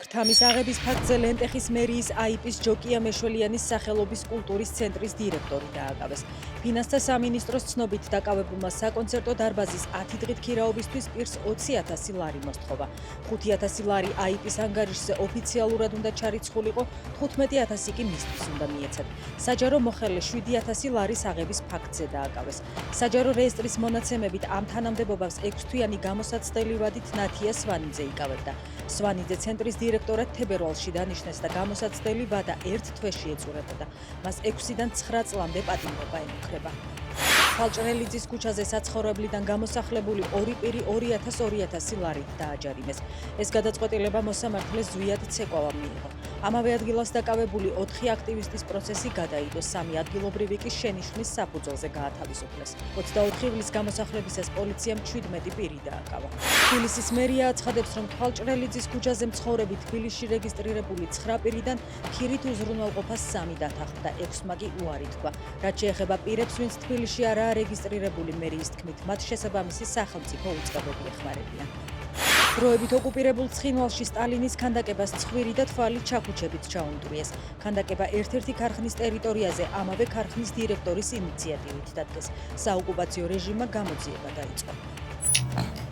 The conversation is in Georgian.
ქრთამის აღების ფაქტზე ლენტეხის მერიის აიპის ჯოკია მეშველიანის სახელობის კულტურის ცენტრის დირექტორი დააკავეს. ფინანსთა სამინისტროს ცნობით დაკავებულმა საკონცერტო დარბაზის 10 დღით ქირაობისთვის პირს 20,000 ლარი მოსთხოვა. 5,000 ლარი აიპის ანგარიშზე ოფიციალურად უნდა ჩარიცხულიყო, 15,000 კი მისთვის უნდა მიეცათ. საჯარო მოხელე 7,000 ლარის აღების ფაქტზე დააკავეს. საჯარო რეესტრის მონაცემებით ამ თანამდებობას 6 თვიანი გამოსაცდელი ვადით ნათია სვანიძე იკავებდა. სვანიძე ცენტრის დირექტორად თებერვალში დანიშნეს და გამოსაცდელი ვადა 1 თვეში ეწურებოდა. მას 6-დან 9 წლამდე პატიმრობა ემუქრება. ხალჭრელიძის ქუჩაზე საცხოვრებლიდან გამოსახლებული ორი პირი 2,000 ლარით დააჯარიმეს. ეს გადაწყვეტილება მოსამართლეს ზვიად ცეკვავამ მიიღო. ამავე ადგილას დაკავებული 4 აქტივისტის პროცესი გადაიდო, 3 ადგილობრივი კი შენიშვნის საფუძველზე გაათავისუფლეს. 24 ივლის გამოსახლებისას პოლიციამ 17 პირი დააკავა. თბილისის მერია აცხადებს, რომ ხალჭრელიძის ქუჩაზე მცხოვრები თბილისში რეგისტრირებული 9 პირიდან ქირით უზრუნველყოფას 3 დათანხმდა, 6-მა კი უარი თქვა. რაც შეეხება პირებს, ვინც თბილისში არაა რეგისტრირებული, მერიის თქმით, მათ შესაბამისი სახელმწიფო უწყებები ეხმარებიან. დროებით ოკუპირებულ ცხინვალში სტალინის ქანდაკებას ცხვირი და თვალი ჩაქუჩებით ჩაუნდრიეს. ქანდაკება ერთ-ერთი ქარხნის ტერიტორიაზე ამავე ქარხნის დირექტორის ინიციატივით დადგეს. საოკუპაციო რეჟიმმა გამოძიება დაიწყო.